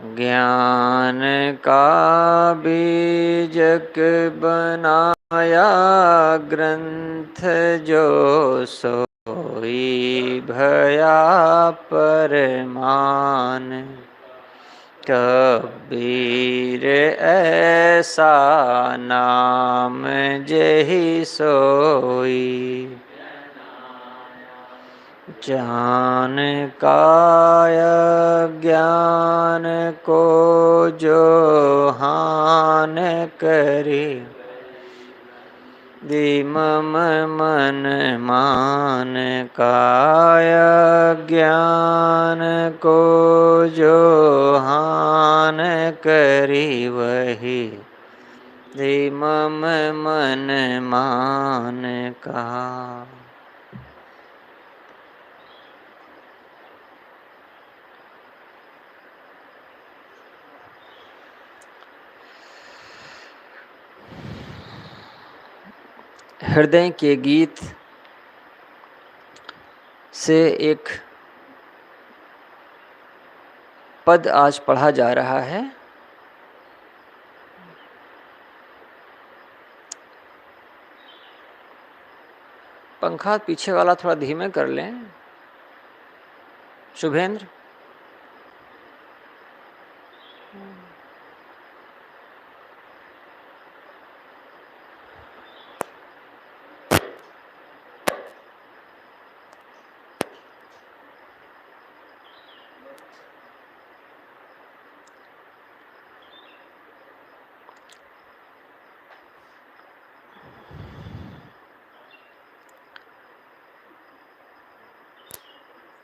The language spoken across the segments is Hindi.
ज्ञान का बीजक बनाया ग्रंथ जो सोई भया परमान। कबीर ऐसा नाम जेहि सोई, जान काय ज्ञान को जो हान करे। मम मन मान काय ज्ञान को जो हान करी वही, मम मन मान का। हृदय के गीत से एक पद आज पढ़ा जा रहा है। पंखा पीछे वाला थोड़ा धीमे कर लें शुभेंद्र।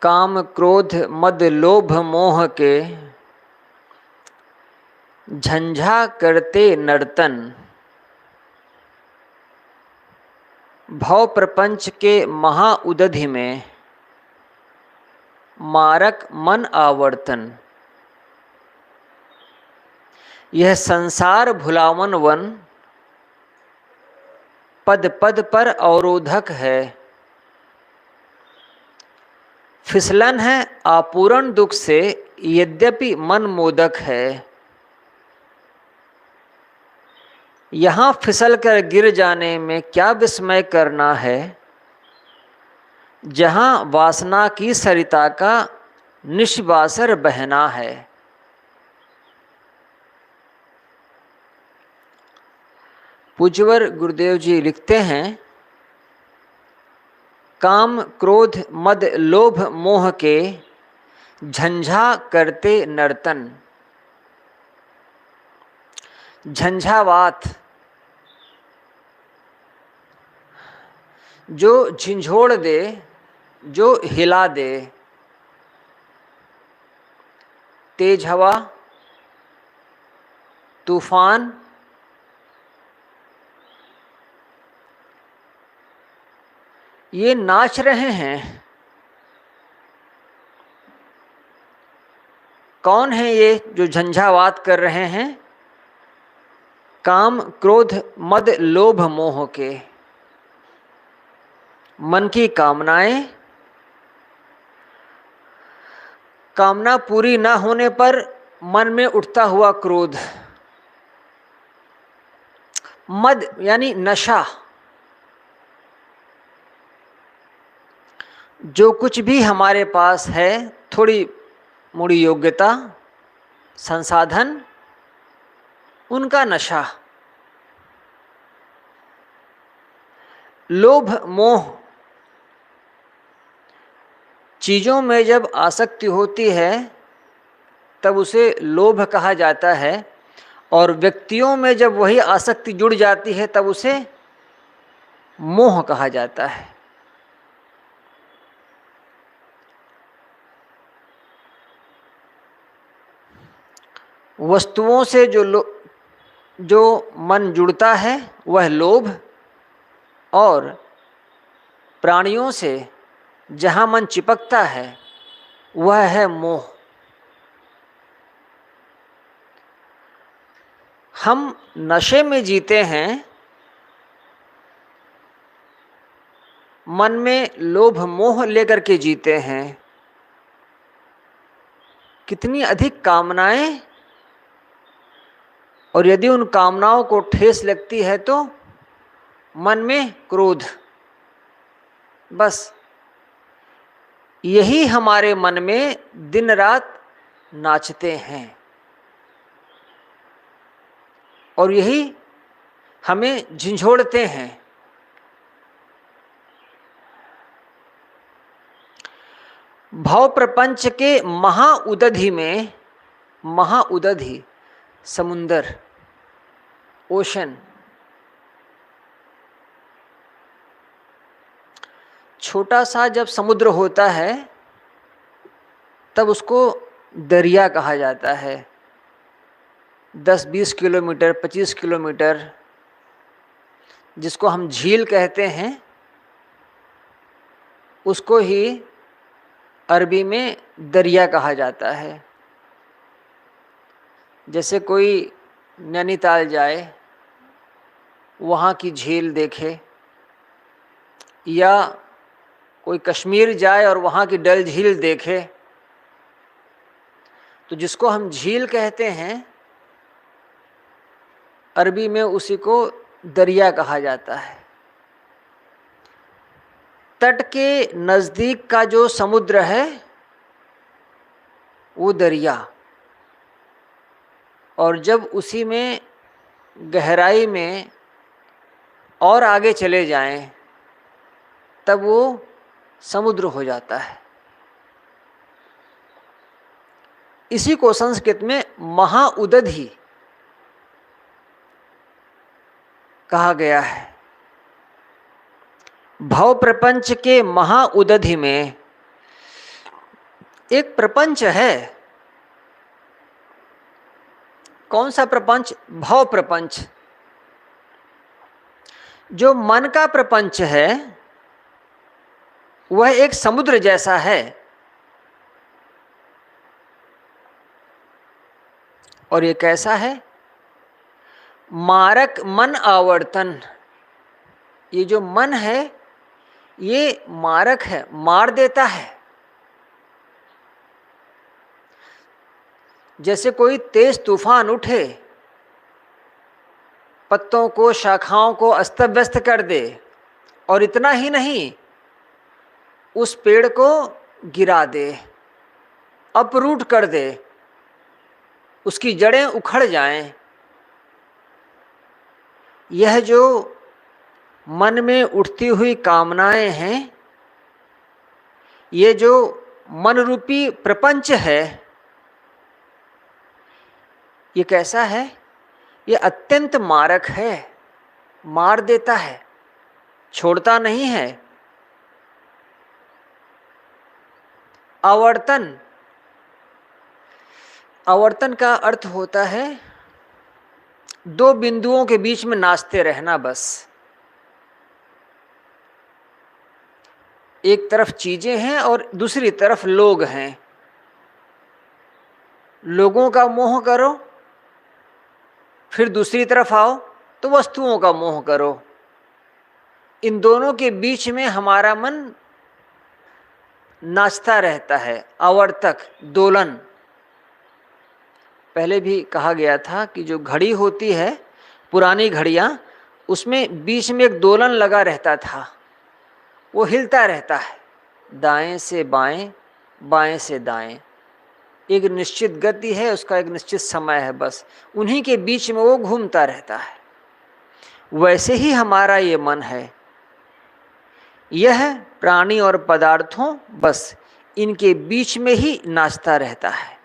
काम क्रोध मद लोभ मोह के झंझा करते नर्तन। भव प्रपंच के महाउदधि में मारक मन आवर्तन। यह संसार भुलावन वन पद पद पर अवरोधक है। फिसलन है आपूरण दुख से यद्यपि मन मोदक है। यहाँ फिसल कर गिर जाने में क्या विस्मय करना है, जहाँ वासना की सरिता का निश्वासर बहना है। पूज्यवर गुरुदेव जी लिखते हैं, काम क्रोध मद लोभ मोह के झंझा करते नर्तन। झंझावात जो झिंझोड़ दे, जो हिला दे। तेज हवा, तूफान, ये नाच रहे हैं। कौन है ये जो झंझावात कर रहे हैं? काम क्रोध मद लोभ मोह के। मन की कामनाएं, कामना पूरी ना होने पर मन में उठता हुआ क्रोध। मद यानी नशा। जो कुछ भी हमारे पास है, थोड़ी मोड़ी योग्यता, संसाधन, उनका नशा। लोभ मोह, चीज़ों में जब आसक्ति होती है तब उसे लोभ कहा जाता है, और व्यक्तियों में जब वही आसक्ति जुड़ जाती है तब उसे मोह कहा जाता है। वस्तुओं से जो मन जुड़ता है वह लोभ, और प्राणियों से जहाँ मन चिपकता है वह है मोह। हम नशे में जीते हैं, मन में लोभ मोह लेकर के जीते हैं। कितनी अधिक कामनाएं और यदि उन कामनाओं को ठेस लगती है तो मन में क्रोध। बस यही हमारे मन में दिन रात नाचते हैं और यही हमें झंझोड़ते हैं। भाव प्रपंच के महाउदधि में, महाउदधि समुंदर, ओशन, छोटा सा जब समुद्र होता है तब उसको दरिया कहा जाता है। 10-20 किलोमीटर, 25 किलोमीटर जिसको हम झील कहते हैं, उसको ही अरबी में दरिया कहा जाता है। जैसे कोई नैनीताल जाए, वहाँ की झील देखे, या कोई कश्मीर जाए और वहाँ की डल झील देखे, तो जिसको हम झील कहते हैं अरबी में उसी को दरिया कहा जाता है। तट के नज़दीक का जो समुद्र है वो दरिया, और जब उसी में गहराई में और आगे चले जाएं तब वो समुद्र हो जाता है। इसी को संस्कृत में महाउदधि कहा गया है। भाव प्रपंच के महाउदधि में एक प्रपंच है। कौन सा प्रपंच? भाव प्रपंच। जो मन का प्रपंच है वह एक समुद्र जैसा है, और ये कैसा है? मारक मन आवर्तन। ये जो मन है ये मारक है, मार देता है। जैसे कोई तेज तूफान उठे, पत्तों को, शाखाओं को अस्त व्यस्त कर दे, और इतना ही नहीं, उस पेड़ को गिरा दे, अपरूट कर दे, उसकी जड़ें उखड़ जाएं। यह जो मन में उठती हुई कामनाएं हैं, ये जो मन रूपी प्रपंच है, ये कैसा है? ये अत्यंत मारक है, मार देता है, छोड़ता नहीं है। आवर्तन, आवर्तन का अर्थ होता है दो बिंदुओं के बीच में नाचते रहना। बस एक तरफ चीजें हैं और दूसरी तरफ लोग हैं। लोगों का मोह करो, फिर दूसरी तरफ आओ तो वस्तुओं का मोह करो। इन दोनों के बीच में हमारा मन नाचता रहता है, आवर्तक, दोलन। पहले भी कहा गया था कि जो घड़ी होती है, पुरानी घड़ियाँ, उसमें बीच में एक दोलन लगा रहता था, वो हिलता रहता है, दाएं से बाएं, बाएं से दाएं। एक निश्चित गति है, उसका एक निश्चित समय है, बस उन्हीं के बीच में वो घूमता रहता है। वैसे ही हमारा ये मन है, यह प्राणी और पदार्थों, बस इनके बीच में ही नाचता रहता है।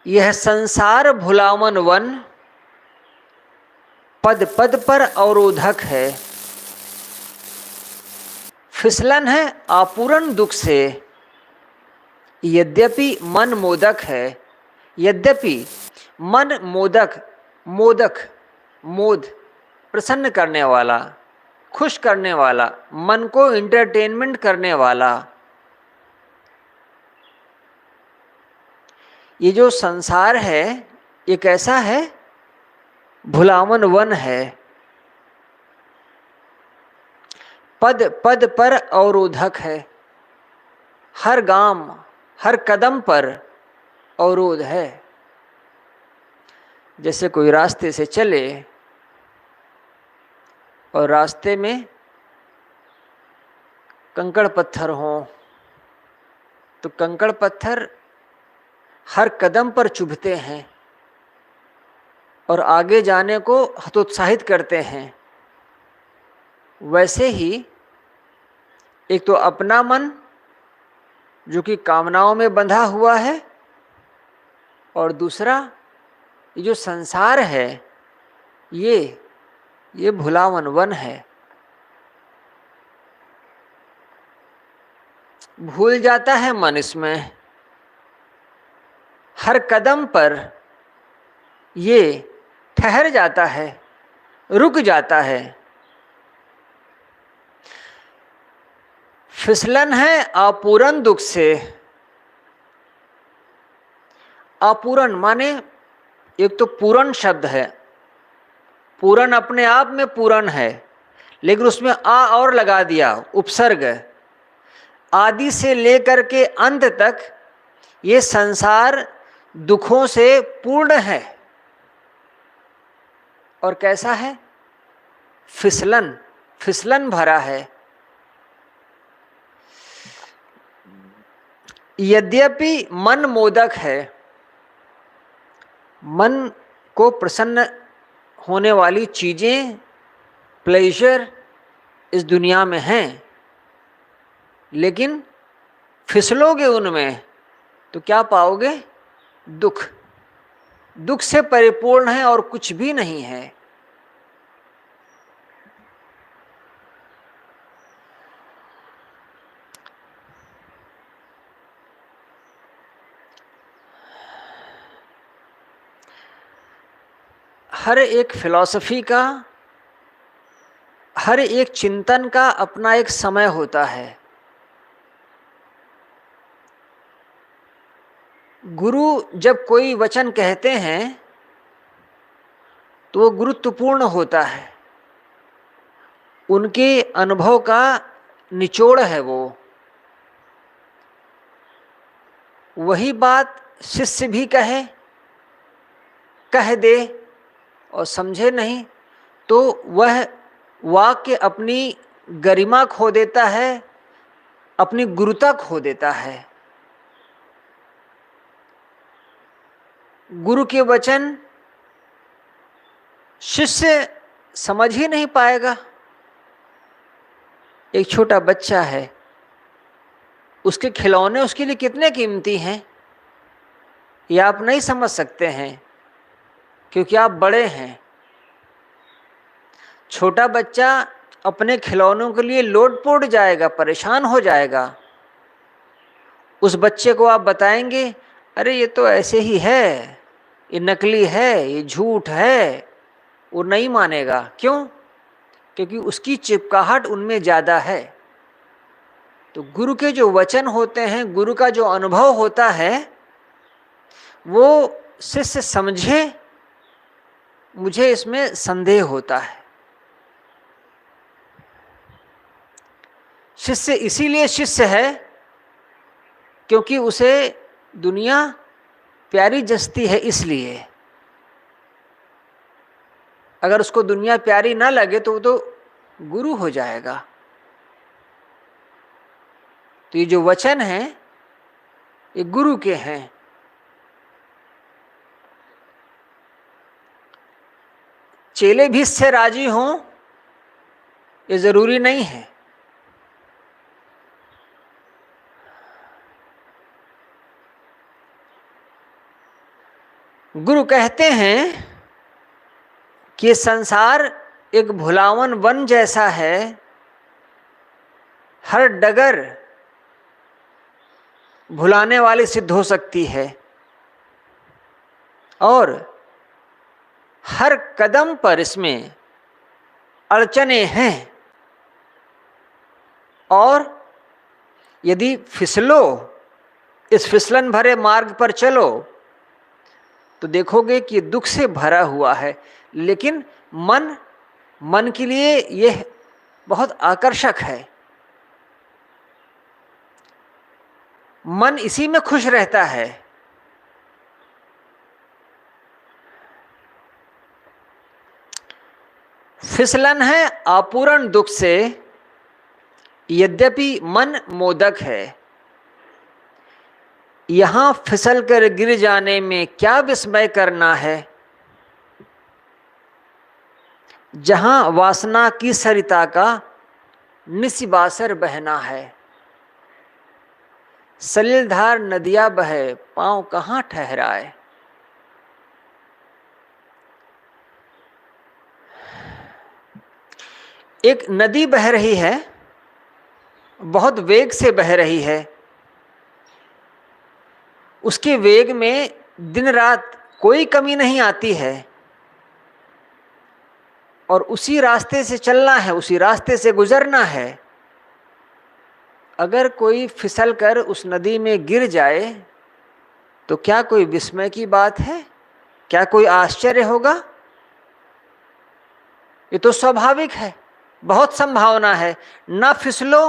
यह संसार भुलावन वन, पद पद पर अवरोधक है। फिसलन है आपूरण दुख से, यद्यपि मन मोदक है। यद्यपि मन मोदक, मोदक, मोद, प्रसन्न करने वाला, खुश करने वाला, मन को इंटरटेनमेंट करने वाला। ये जो संसार है ये कैसा है? भुलावन वन है, पद पद पर अवरोधक है। हर गांव, हर कदम पर अवरोध है। जैसे कोई रास्ते से चले और रास्ते में कंकड़ पत्थर हों, तो कंकड़ पत्थर हर कदम पर चुभते हैं और आगे जाने को हतोत्साहित करते हैं। वैसे ही एक तो अपना मन जो कि कामनाओं में बंधा हुआ है, और दूसरा ये जो संसार है ये भुलावन वन है। भूल जाता है मन इसमें, हर कदम पर ये ठहर जाता है, रुक जाता है। फिसलन है आपूरन दुख से। आपूरन माने एक तो पूरन शब्द है, पूरन अपने आप में पूरन है, लेकिन उसमें आ और लगा दिया, उपसर्ग। आदि से लेकर के अंत तक ये संसार दुखों से पूर्ण है। और कैसा है? फिसलन, फिसलन भरा है। यद्यपि मन मोदक है, मन को प्रसन्न होने वाली चीजें, प्लेजर इस दुनिया में हैं, लेकिन फिसलोगे उनमें तो क्या पाओगे? दुख। दुख से परिपूर्ण है और कुछ भी नहीं है। हर एक फिलॉसफी का, हर एक चिंतन का अपना एक समय होता है। गुरु जब कोई वचन कहते हैं तो वो गुरुत्वपूर्ण होता है, उनके अनुभव का निचोड़ है वो। वही बात शिष्य भी कह दे और समझे नहीं तो वह वाक्य अपनी गरिमा खो देता है, अपनी गुरुता खो देता है। गुरु के वचन शिष्य समझ ही नहीं पाएगा। एक छोटा बच्चा है, उसके खिलौने उसके लिए कितने कीमती हैं ये आप नहीं समझ सकते हैं, क्योंकि आप बड़े हैं। छोटा बच्चा अपने खिलौनों के लिए लोट-पोट जाएगा, परेशान हो जाएगा। उस बच्चे को आप बताएंगे अरे ये तो ऐसे ही है, ये नकली है, ये झूठ है, वो नहीं मानेगा। क्यों? क्योंकि उसकी चिपकाहट उनमें ज़्यादा है। तो गुरु के जो वचन होते हैं, गुरु का जो अनुभव होता है, वो शिष्य समझे, मुझे इसमें संदेह होता है। शिष्य इसीलिए शिष्य है क्योंकि उसे दुनिया प्यारी जचती है, इसलिए। अगर उसको दुनिया प्यारी ना लगे तो वो तो गुरु हो जाएगा। तो ये जो वचन हैं ये गुरु के हैं। चेले भी इससे राजी हों ये जरूरी नहीं है। गुरु कहते हैं कि ये संसार एक भुलावन वन जैसा है, हर डगर भुलाने वाली सिद्ध हो सकती है और हर कदम पर इसमें अड़चने हैं। और यदि फिसलो, इस फिसलन भरे मार्ग पर चलो तो देखोगे कि दुख से भरा हुआ है, लेकिन मन के लिए यह बहुत आकर्षक है। मन इसी में खुश रहता है। फिसलन है आपूर्ण दुख से, यद्यपि मन मोदक है। यहां फिसल कर गिर जाने में क्या विस्मय करना है, जहां वासना की सरिता का निस्बासर बहना है। सलिलधार नदियां बहे, पांव कहां ठहराए। एक नदी बह रही है, बहुत वेग से बह रही है। उसके वेग में दिन रात कोई कमी नहीं आती है, और उसी रास्ते से चलना है, उसी रास्ते से गुजरना है। अगर कोई फिसल कर उस नदी में गिर जाए तो क्या कोई विस्मय की बात है, क्या कोई आश्चर्य होगा? ये तो स्वाभाविक है, बहुत संभावना है। ना फिसलो,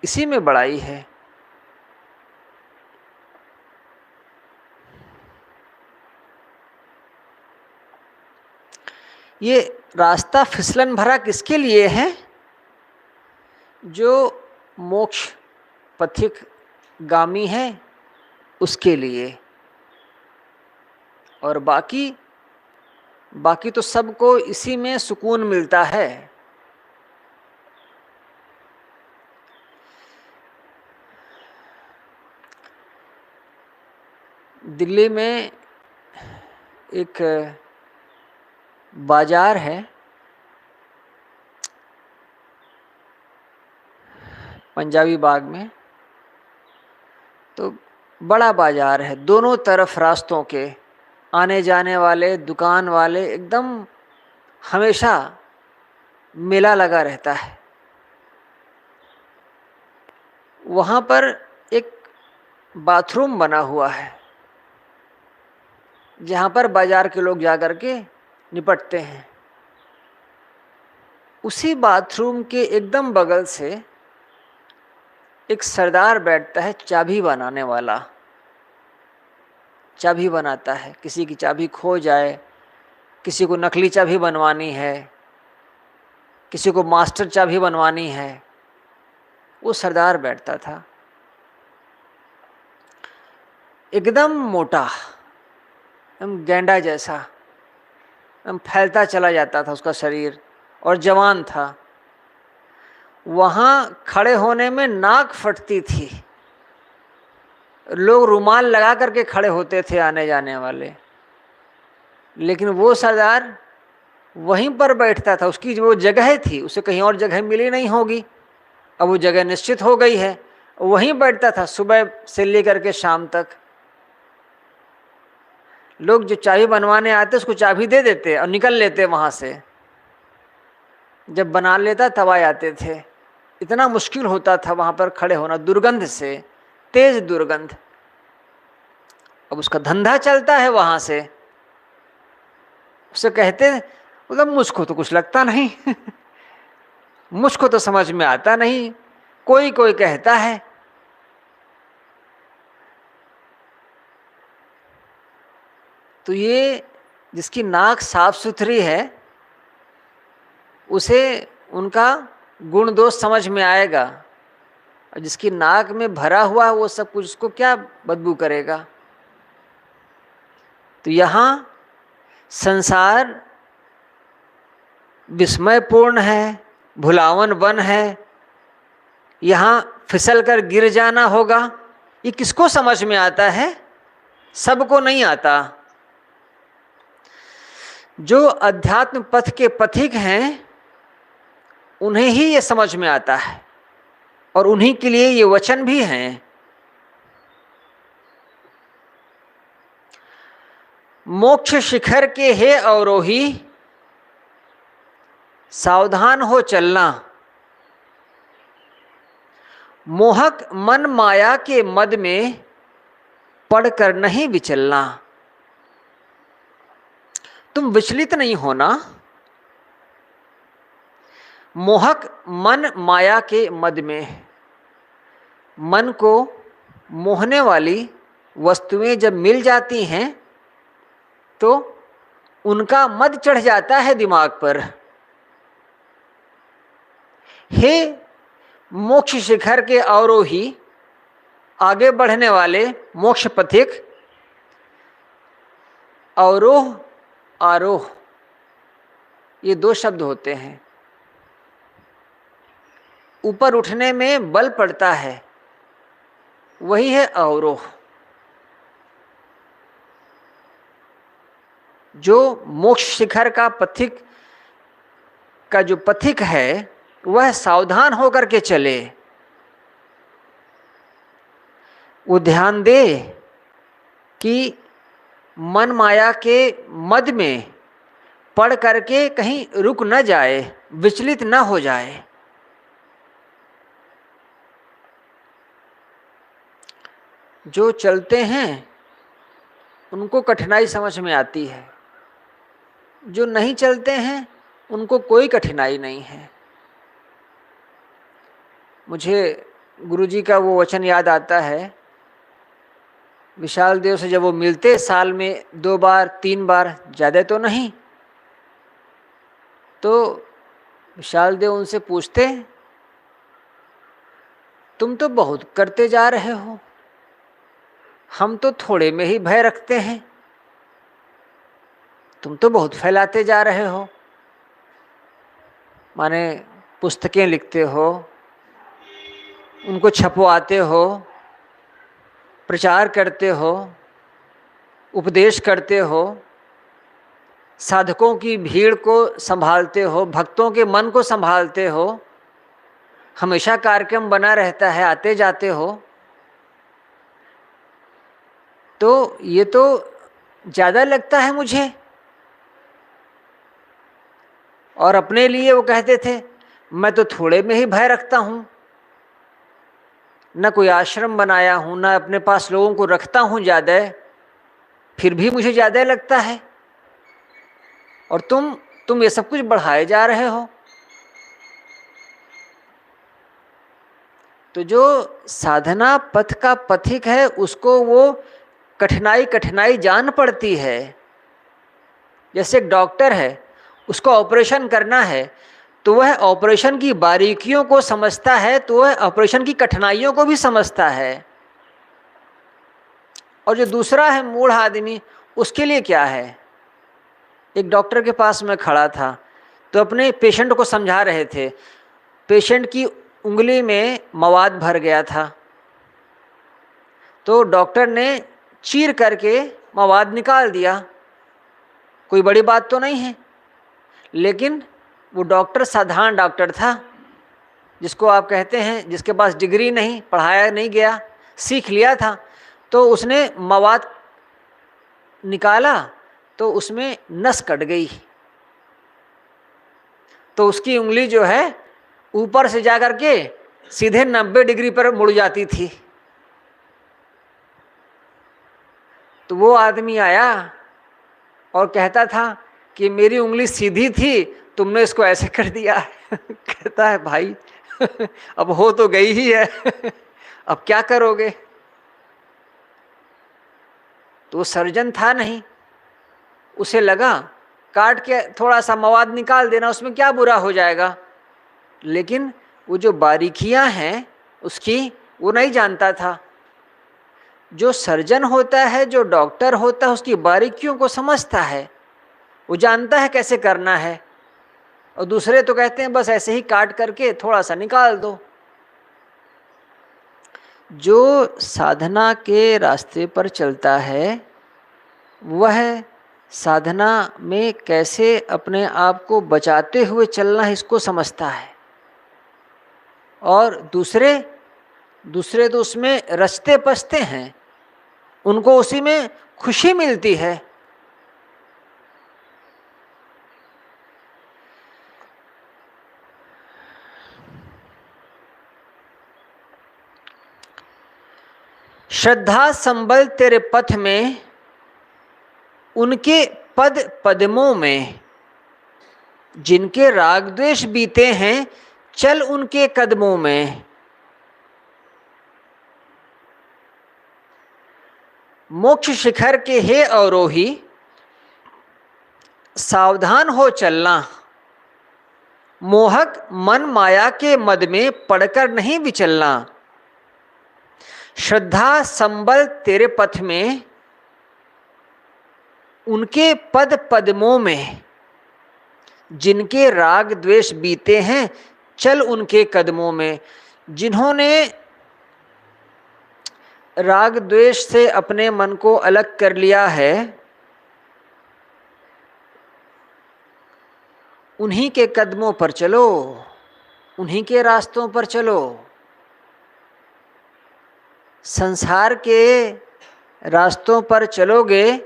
इसी में बड़ाई है। ये रास्ता फिसलन भरा किसके लिए है? जो मोक्ष पथिक गामी है उसके लिए। और बाकी तो सबको इसी में सुकून मिलता है। दिल्ली में एक बाजार है, पंजाबी बाग में। तो बड़ा बाजार है, दोनों तरफ रास्तों के आने जाने वाले दुकान वाले, एकदम हमेशा मेला लगा रहता है। वहाँ पर एक बाथरूम बना हुआ है, जहाँ पर बाजार के लोग जाकर के निपटते हैं। उसी बाथरूम के एकदम बगल से एक सरदार बैठता है, चाबी बनाने वाला। चाबी बनाता है, किसी की चाबी खो जाए, किसी को नकली चाबी बनवानी है, किसी को मास्टर चाबी बनवानी है, वो सरदार बैठता था। एकदम मोटा, एकदम गेंडा जैसा, एकदम फैलता चला जाता था उसका शरीर, और जवान था। वहाँ खड़े होने में नाक फटती थी, लोग रुमाल लगा करके खड़े होते थे आने जाने वाले। लेकिन वो सरदार वहीं पर बैठता था, उसकी जो जगह थी, उसे कहीं और जगह मिली नहीं होगी। अब वो जगह निश्चित हो गई है, वहीं बैठता था सुबह से लेकर के शाम तक। लोग जो चाबी बनवाने आते उसको चाबी दे देते और निकल लेते वहाँ से। जब बना लेता तब आ जाते थे। इतना मुश्किल होता था वहाँ पर खड़े होना, दुर्गंध से, तेज दुर्गंध। अब उसका धंधा चलता है वहाँ से। उसे कहते, मतलब मुझको तो कुछ लगता नहीं मुझको तो समझ में आता नहीं, कोई कोई कहता है। तो ये जिसकी नाक साफ सुथरी है, उसे उनका गुण दोष समझ में आएगा, और जिसकी नाक में भरा हुआ है वो सब कुछ, उसको क्या बदबू करेगा। तो यहाँ संसार विस्मयपूर्ण है, भुलावन वन है। यहाँ फिसल कर गिर जाना होगा, ये किसको समझ में आता है? सबको नहीं आता। जो अध्यात्म पथ के पथिक हैं उन्हें ही ये समझ में आता है, और उन्हीं के लिए ये वचन भी हैं। मोक्ष शिखर के हे अवरोही, सावधान हो चलना। मोहक मन माया के मद में पड़कर नहीं विचलना। तुम विचलित नहीं होना। मोहक मन माया के मद में, मन को मोहने वाली वस्तुएं जब मिल जाती हैं तो उनका मद चढ़ जाता है दिमाग पर। हे मोक्ष शिखर के आरोही, आगे बढ़ने वाले मोक्ष पथिक, अवरोह आरोह ये दो शब्द होते हैं। ऊपर उठने में बल पड़ता है, वही है अवरोह। जो मोक्ष शिखर का पथिक का जो पथिक है वह सावधान होकर के चले, वो ध्यान दे कि मन माया के मद में पड़ करके कहीं रुक न जाए, विचलित न हो जाए। जो चलते हैं उनको कठिनाई समझ में आती है, जो नहीं चलते हैं उनको कोई कठिनाई नहीं है। मुझे गुरुजी का वो वचन याद आता है, विशाल देव से जब वो मिलते साल में 2 बार 3 बार, ज़्यादा तो नहीं, तो विशाल देव उनसे पूछते, तुम तो बहुत करते जा रहे हो, हम तो थोड़े में ही भय रखते हैं, तुम तो बहुत फैलाते जा रहे हो। माने पुस्तकें लिखते हो, उनको छपवाते हो, प्रचार करते हो, उपदेश करते हो, साधकों की भीड़ को संभालते हो, भक्तों के मन को संभालते हो, हमेशा कार्यक्रम बना रहता है, आते जाते हो, तो ये तो ज़्यादा लगता है मुझे। और अपने लिए वो कहते थे, मैं तो थोड़े में ही भय रखता हूँ, न कोई आश्रम बनाया हूँ, न अपने पास लोगों को रखता हूँ ज़्यादा, फिर भी मुझे ज़्यादा लगता है, और तुम ये सब कुछ बढ़ाए जा रहे हो। तो जो साधना पथ का पथिक है उसको वो कठिनाई जान पड़ती है। जैसे एक डॉक्टर है, उसको ऑपरेशन करना है तो वह ऑपरेशन की बारीकियों को समझता है, तो वह ऑपरेशन की कठिनाइयों को भी समझता है। और जो दूसरा है मूढ़ आदमी, उसके लिए क्या है। एक डॉक्टर के पास मैं खड़ा था तो अपने पेशेंट को समझा रहे थे, पेशेंट की उंगली में मवाद भर गया था, तो डॉक्टर ने चीर करके मवाद निकाल दिया। कोई बड़ी बात तो नहीं है, लेकिन वो डॉक्टर साधारण डॉक्टर था, जिसको आप कहते हैं जिसके पास डिग्री नहीं, पढ़ाया नहीं गया, सीख लिया था। तो उसने मवाद निकाला तो उसमें नस कट गई, तो उसकी उंगली जो है ऊपर से जाकर के सीधे 90 डिग्री पर मुड़ जाती थी। तो वो आदमी आया और कहता था कि मेरी उंगली सीधी थी, तुमने इसको ऐसे कर दिया। कहता है भाई अब हो तो गई ही है, अब क्या करोगे। तो वो सर्जन था नहीं, उसे लगा काट के थोड़ा सा मवाद निकाल देना, उसमें क्या बुरा हो जाएगा। लेकिन वो जो बारीकियां हैं उसकी वो नहीं जानता था। जो सर्जन होता है, जो डॉक्टर होता है, उसकी बारीकियों को समझता है, वो जानता है कैसे करना है। और दूसरे तो कहते हैं बस ऐसे ही काट करके थोड़ा सा निकाल दो। जो साधना के रास्ते पर चलता है वह साधना में कैसे अपने आप को बचाते हुए चलना है इसको समझता है। और दूसरे तो उसमें रचते पचते हैं, उनको उसी में खुशी मिलती है। श्रद्धा संबल तेरे पथ में, उनके पद पद्मों में, जिनके राग द्वेष बीते हैं चल उनके कदमों में। मोक्ष शिखर के हे अवरोही, सावधान हो चलना, मोहक मन माया के मद में पड़कर नहीं विचलना। श्रद्धा संबल तेरे पथ में, उनके पद पद्मों में, जिनके राग द्वेष बीते हैं चल उनके कदमों में। जिन्होंने राग द्वेष से अपने मन को अलग कर लिया है, उन्हीं के कदमों पर चलो, उन्हीं के रास्तों पर चलो। संसार के रास्तों पर चलोगे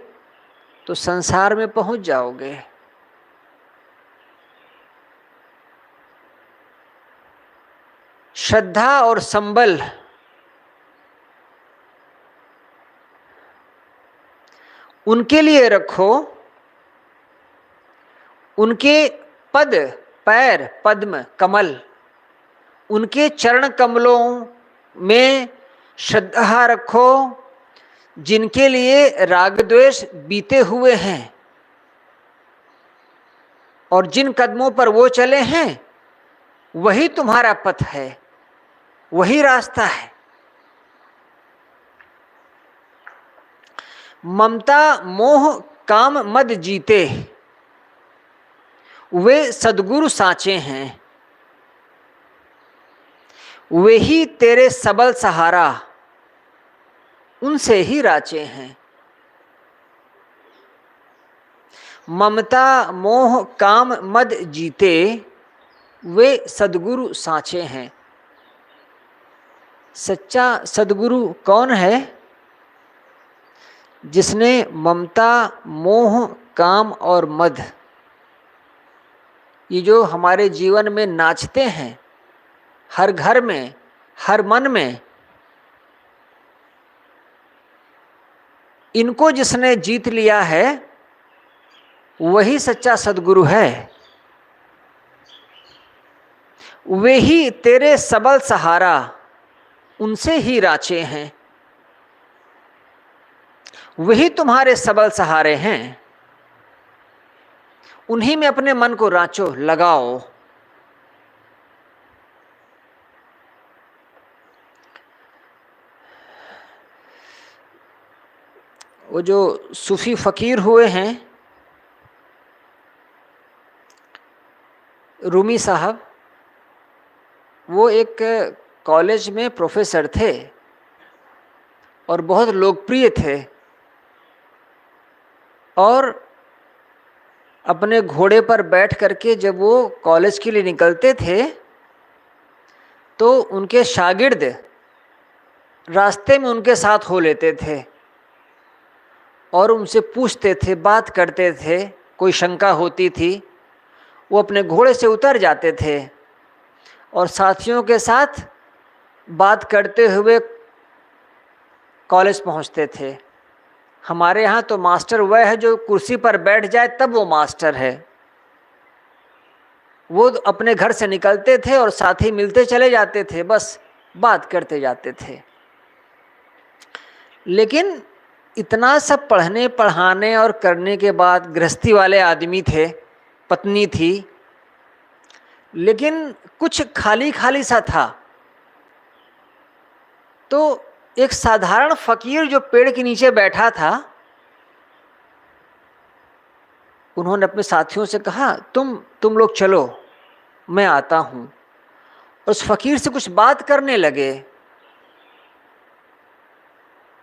तो संसार में पहुंच जाओगे। श्रद्धा और संबल उनके लिए रखो, उनके पद, पैर, पद्म, कमल, उनके चरण कमलों में श्रद्धा रखो, जिनके लिए राग द्वेष बीते हुए हैं और जिन कदमों पर वो चले हैं वही तुम्हारा पथ है, वही रास्ता है। ममता मोह काम मद जीते, वे सद्गुरु साचे हैं, वे ही तेरे सबल सहारा, उनसे ही राचे हैं। ममता मोह काम मद जीते, वे सद्गुरु साचे हैं। सच्चा सद्गुरु कौन है? जिसने ममता मोह काम और मद, ये जो हमारे जीवन में नाचते हैं, हर घर में, हर मन में, इनको जिसने जीत लिया है वही सच्चा सद्गुरु है। वे ही तेरे सबल सहारा, उनसे ही राचे हैं, वही तुम्हारे सबल सहारे हैं। उन्हीं में अपने मन को रांचो, लगाओ। वो जो सूफी फकीर हुए हैं रूमी साहब, वो एक कॉलेज में प्रोफेसर थे और बहुत लोकप्रिय थे। और अपने घोड़े पर बैठ करके जब वो कॉलेज के लिए निकलते थे तो उनके शागिर्द रास्ते में उनके साथ हो लेते थे और उनसे पूछते थे, बात करते थे। कोई शंका होती थी, वो अपने घोड़े से उतर जाते थे और साथियों के साथ बात करते हुए कॉलेज पहुंचते थे। हमारे यहाँ तो मास्टर वह है जो कुर्सी पर बैठ जाए तब वो मास्टर है। वो अपने घर से निकलते थे और साथी मिलते चले जाते थे, बस बात करते जाते थे। लेकिन इतना सब पढ़ने पढ़ाने और करने के बाद गृहस्थी वाले आदमी थे, पत्नी थी, लेकिन कुछ खाली खाली सा था। तो एक साधारण फकीर जो पेड़ के नीचे बैठा था, उन्होंने अपने साथियों से कहा, तुम लोग चलो, मैं आता हूं। उस फकीर से कुछ बात करने लगे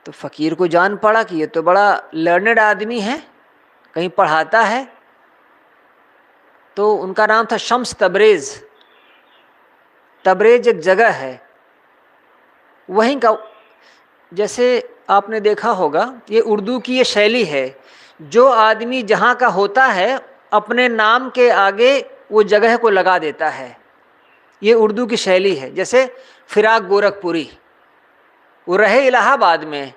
तो फकीर को जान पड़ा कि ये तो बड़ा लर्नेड आदमी है, कहीं पढ़ाता है। तो उनका नाम था शम्स तबरेज। तबरेज एक जगह है, वहीं का, जैसे आपने देखा होगा, ये उर्दू की ये शैली है, जो आदमी जहाँ का होता है अपने नाम के आगे वो जगह को लगा देता है। ये उर्दू की शैली है। जैसे फिराक गोरखपुरी, वो रहे इलाहाबाद में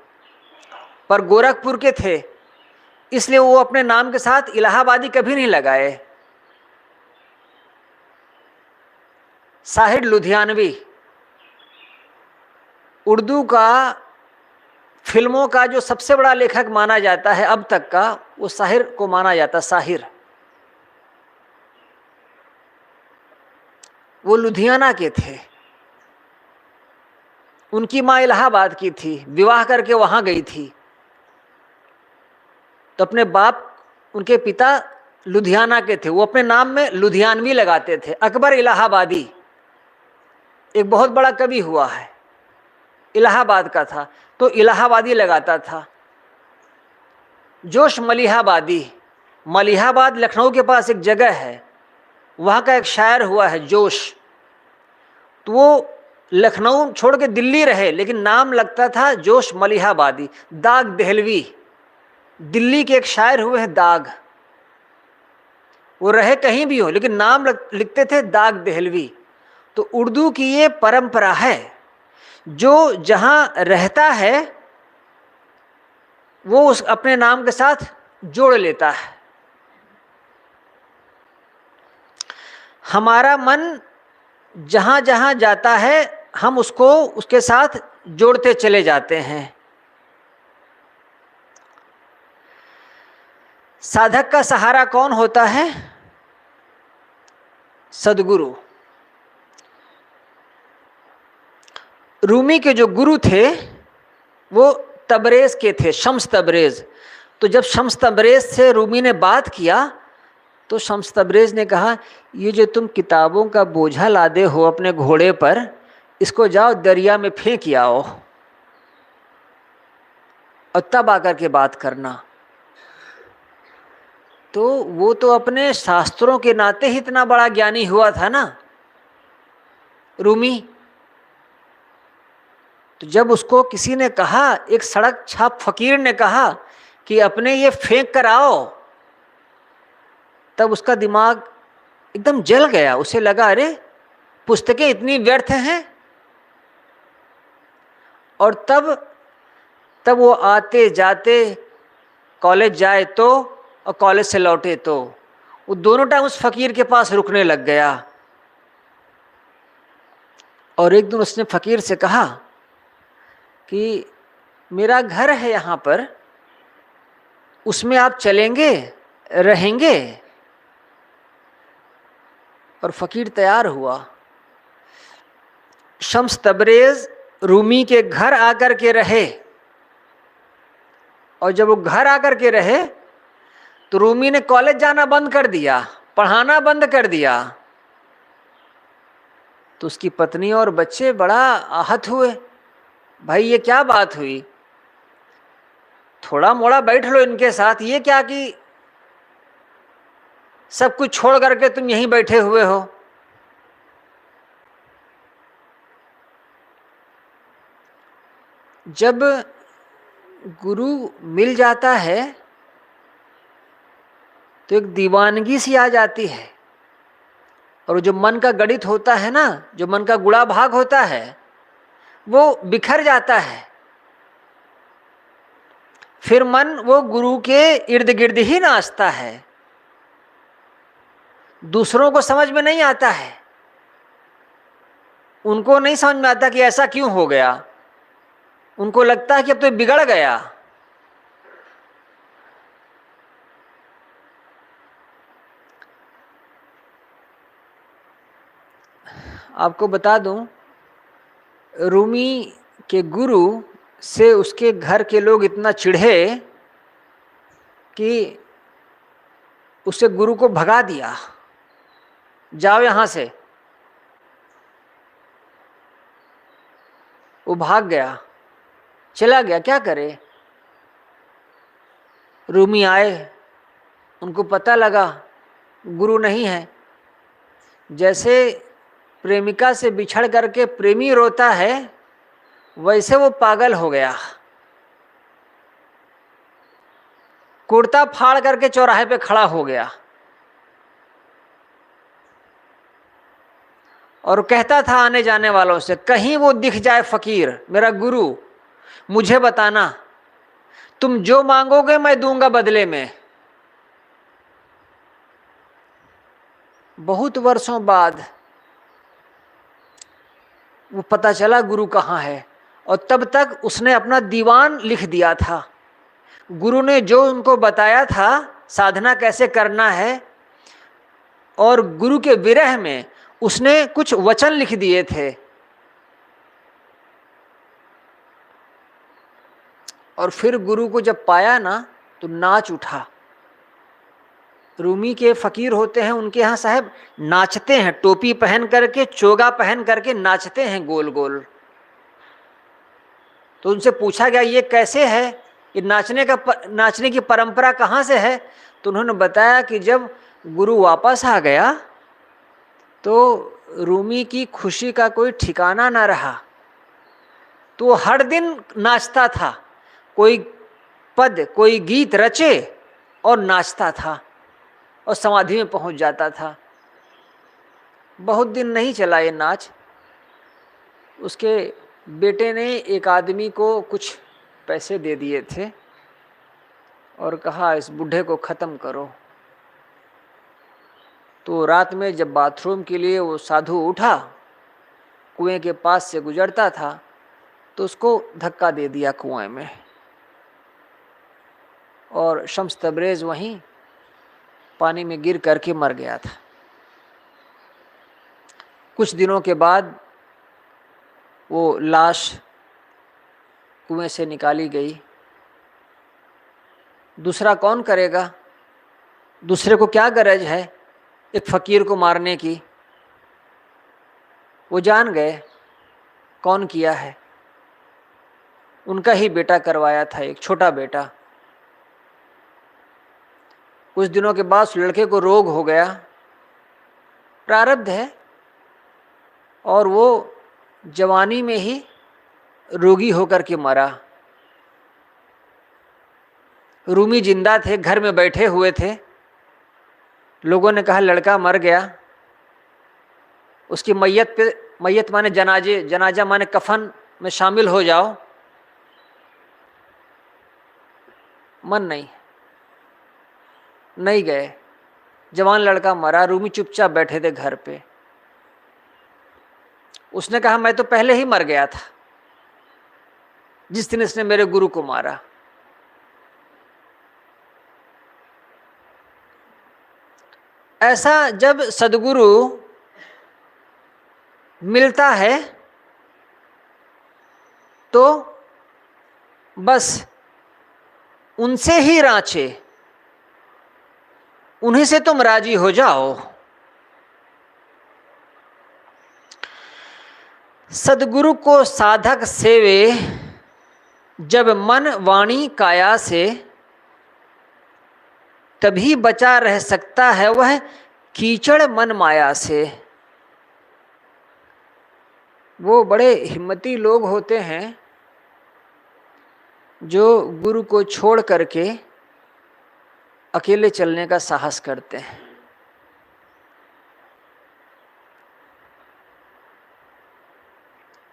पर गोरखपुर के थे, इसलिए वो अपने नाम के साथ इलाहाबादी कभी नहीं लगाए। साहिर लुधियानवी उर्दू का फिल्मों का जो सबसे बड़ा लेखक माना जाता है अब तक का, वो साहिर को माना जाता, साहिर। वो लुधियाना के थे, उनकी माँ इलाहाबाद की थी, विवाह करके वहां गई थी। तो अपने बाप, उनके पिता लुधियाना के थे, वो अपने नाम में लुधियानवी लगाते थे। अकबर इलाहाबादी एक बहुत बड़ा कवि हुआ है, इलाहाबाद का था तो इलाहाबादी लगाता था। जोश मलिहाबादी, मलिहाबाद लखनऊ के पास एक जगह है, वहाँ का एक शायर हुआ है जोश। तो वो लखनऊ छोड़ के दिल्ली रहे, लेकिन नाम लगता था जोश मलिहाबादी। दाग देहलवी, दिल्ली के एक शायर हुए हैं दाग, वो रहे कहीं भी हो लेकिन नाम लिखते थे दाग देहलवी। तो उर्दू की ये परंपरा है, जो जहाँ रहता है वो उस अपने नाम के साथ जोड़ लेता है। हमारा मन जहाँ जहाँ जाता है हम उसको उसके साथ जोड़ते चले जाते हैं। साधक का सहारा कौन होता है? सद्गुरु। रूमी के जो गुरु थे वो तबरेज के थे, शम्स तबरेज। तो जब शम्स तबरेज से रूमी ने बात किया तो शम्स तबरेज ने कहा, ये जो तुम किताबों का बोझा लादे हो अपने घोड़े पर, इसको जाओ दरिया में फेंक आओ और तब आकर के बात करना। तो वो तो अपने शास्त्रों के नाते ही इतना बड़ा ज्ञानी हुआ था ना रूमी। तो जब उसको किसी ने कहा, एक सड़क छाप फकीर ने कहा कि अपने ये फेंक कर आओ, तब उसका दिमाग एकदम जल गया। उसे लगा अरे पुस्तकें इतनी व्यर्थ हैं। और तब वो आते जाते, कॉलेज जाए तो और कॉलेज से लौटे तो, वो दोनों टाइम उस फकीर के पास रुकने लग गया। और एक दिन उसने फकीर से कहा कि मेरा घर है यहाँ पर, उसमें आप चलेंगे, रहेंगे? और फकीर तैयार हुआ। शम्स तबरेज रूमी के घर आकर के रहे, और जब वो घर आकर के रहे तो रूमी ने कॉलेज जाना बंद कर दिया, पढ़ाना बंद कर दिया। तो उसकी पत्नी और बच्चे बड़ा आहत हुए, भाई ये क्या बात हुई, थोड़ा मोड़ा बैठ लो इनके साथ, ये क्या कि सब कुछ छोड़ करके तुम यहीं बैठे हुए हो। जब गुरु मिल जाता है तो एक दीवानगी सी आ जाती है, और जो मन का गणित होता है ना, जो मन का गुणा भाग होता है, वो बिखर जाता है। फिर मन वो गुरु के इर्द गिर्द ही नाचता है, दूसरों को समझ में नहीं आता है। उनको नहीं समझ में आता कि ऐसा क्यों हो गया, उनको लगता है कि अब तो बिगड़ गया। आपको बता दूं, रूमी के गुरु से उसके घर के लोग इतना चिढ़े कि उसे गुरु को भगा दिया, जाओ यहां से। वो भाग गया, चला गया, क्या करे। रूमी आए, उनको पता लगा गुरु नहीं है। जैसे प्रेमिका से बिछड़ करके प्रेमी रोता है, वैसे वो पागल हो गया, कुर्ता फाड़ करके चौराहे पे खड़ा हो गया और कहता था आने जाने वालों से, कहीं वो दिख जाए फकीर, मेरा गुरु, मुझे बताना, तुम जो मांगोगे मैं दूंगा बदले में। बहुत वर्षों बाद वो पता चला गुरु कहाँ है, और तब तक उसने अपना दीवान लिख दिया था। गुरु ने जो उनको बताया था साधना कैसे करना है, और गुरु के विरह में उसने कुछ वचन लिख दिए थे। और फिर गुरु को जब पाया ना तो नाच उठा। रूमी के फकीर होते हैं, उनके यहाँ साहब नाचते हैं, टोपी पहन करके, चोगा पहन करके नाचते हैं गोल गोल। तो उनसे पूछा गया ये कैसे है, ये नाचने की परंपरा कहाँ से है? तो उन्होंने बताया कि जब गुरु वापस आ गया तो रूमी की खुशी का कोई ठिकाना ना रहा, तो वो हर दिन नाचता था, कोई पद कोई गीत रचे और नाचता था और समाधि में पहुंच जाता था। बहुत दिन नहीं चला ये नाच। उसके बेटे ने एक आदमी को कुछ पैसे दे दिए थे और कहा इस बूढ़े को ख़त्म करो। तो रात में जब बाथरूम के लिए वो साधु उठा, कुएं के पास से गुजरता था, तो उसको धक्का दे दिया कुएं में, और शम्स तबरेज़ वहीं पानी में गिर करके मर गया था। कुछ दिनों के बाद वो लाश कुएं से निकाली गई। दूसरा कौन करेगा? दूसरे को क्या गरज है एक फ़कीर को मारने की? वो जान गए कौन किया है। उनका ही बेटा करवाया था, एक छोटा बेटा। कुछ दिनों के बाद उस लड़के को रोग हो गया, प्रारब्ध है, और वो जवानी में ही रोगी होकर के मरा। रूमी जिंदा थे, घर में बैठे हुए थे। लोगों ने कहा लड़का मर गया, उसकी मैयत माने जनाजा माने कफन में शामिल हो जाओ। मन नहीं गए। जवान लड़का मरा, रूमी चुपचाप बैठे थे घर पे। उसने कहा मैं तो पहले ही मर गया था जिस दिन इसने मेरे गुरु को मारा। ऐसा जब सद्गुरु मिलता है तो बस उनसे ही रांचे, उन्हीं से तुम राजी हो जाओ। सद्गुरु को साधक सेवे जब मन वाणी काया से, तभी बचा रह सकता है वह कीचड़ मन माया से। वो बड़े हिम्मती लोग होते हैं जो गुरु को छोड़ करके अकेले चलने का साहस करते हैं।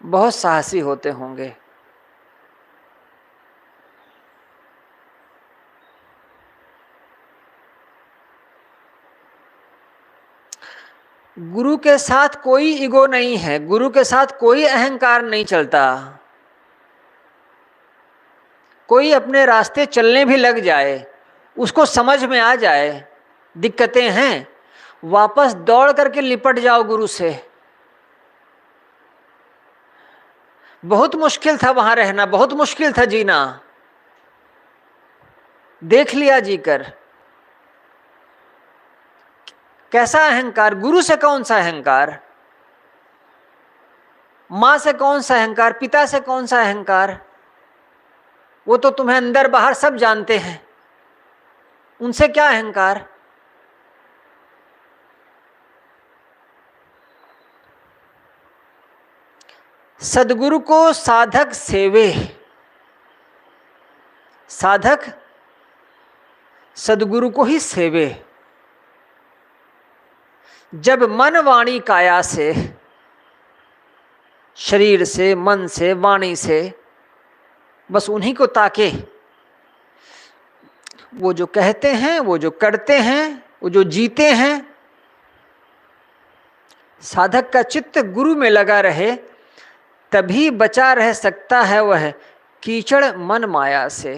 बहुत साहसी होते होंगे। गुरु के साथ कोई ईगो नहीं है, गुरु के साथ कोई अहंकार नहीं चलता। कोई अपने रास्ते चलने भी लग जाए, उसको समझ में आ जाए दिक्कतें हैं, वापस दौड़ करके लिपट जाओ गुरु से। बहुत मुश्किल था वहां रहना, बहुत मुश्किल था जीना, देख लिया जीकर। कैसा अहंकार? गुरु से कौन सा अहंकार? मां से कौन सा अहंकार? पिता से कौन सा अहंकार? वो तो तुम्हें अंदर बाहर सब जानते हैं, उनसे क्या अहंकार? सद्गुरु को साधक सेवे, साधक सद्गुरु को ही सेवे जब मन वाणी काया से, शरीर से, मन से, वाणी से, बस उन्हीं को ताके। वो जो कहते हैं, वो जो करते हैं, वो जो जीते हैं, साधक का चित्त गुरु में लगा रहे, तभी बचा रह सकता है वह कीचड़ मन माया से।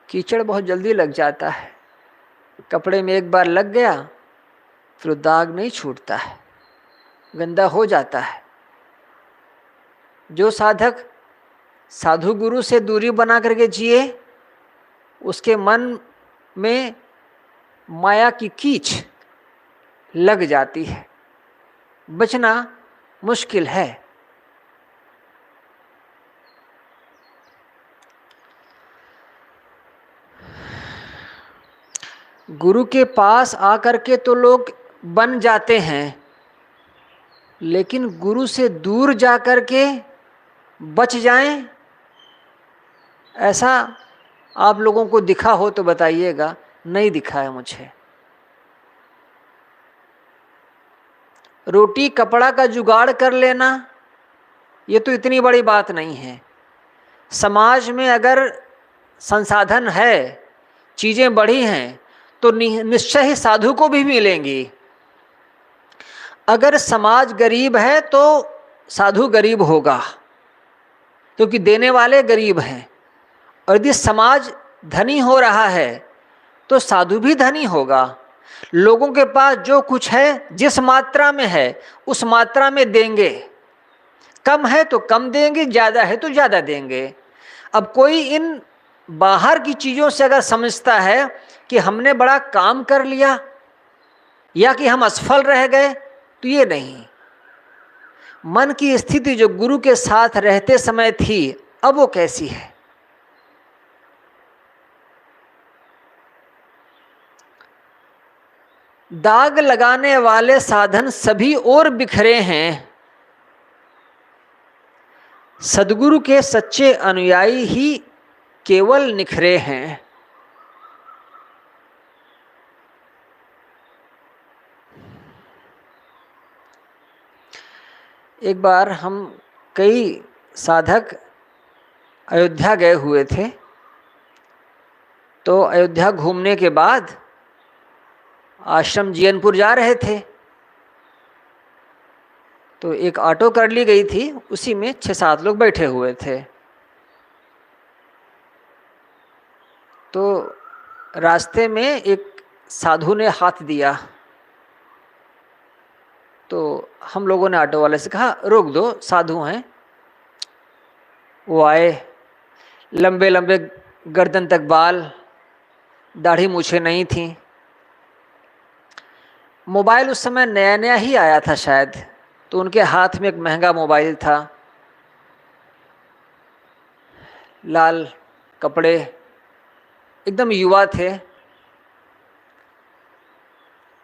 कीचड़ बहुत जल्दी लग जाता है, कपड़े में एक बार लग गया फिर दाग नहीं छूटता है, गंदा हो जाता है। जो साधक साधु गुरु से दूरी बना करके जिए, उसके मन में माया की कीच लग जाती है, बचना मुश्किल है। गुरु के पास आकर के तो लोग बन जाते हैं, लेकिन गुरु से दूर जाकर के बच जाएं, ऐसा आप लोगों को दिखा हो तो बताइएगा। नहीं दिखा है मुझे। रोटी कपड़ा का जुगाड़ कर लेना ये तो इतनी बड़ी बात नहीं है। समाज में अगर संसाधन है, चीज़ें बढ़ी हैं, तो निश्चय ही साधु को भी मिलेंगी। अगर समाज गरीब है तो साधु गरीब होगा, क्योंकि देने वाले गरीब हैं। और यदि समाज धनी हो रहा है तो साधु भी धनी होगा। लोगों के पास जो कुछ है, जिस मात्रा में है उस मात्रा में देंगे। कम है तो कम देंगे, ज़्यादा है तो ज़्यादा देंगे। अब कोई इन बाहर की चीज़ों से अगर समझता है कि हमने बड़ा काम कर लिया या कि हम असफल रह गए, तो ये नहीं। मन की स्थिति जो गुरु के साथ रहते समय थी, अब वो कैसी है? दाग लगाने वाले साधन सभी और बिखरे हैं, सद्गुरु के सच्चे अनुयायी ही केवल निखरे हैं। एक बार हम कई साधक अयोध्या गए हुए थे, तो अयोध्या घूमने के बाद आश्रम जीयनपुर जा रहे थे, तो एक ऑटो कर ली गई थी, उसी में 6-7 लोग बैठे हुए थे। तो रास्ते में एक साधु ने हाथ दिया, तो हम लोगों ने ऑटो वाले से कहा रोक दो, साधु हैं। वो आए, लंबे लंबे गर्दन तक बाल, दाढ़ी मूछें नहीं थी। मोबाइल उस समय नया नया ही आया था शायद, तो उनके हाथ में एक महंगा मोबाइल था। लाल कपड़े, एकदम युवा थे।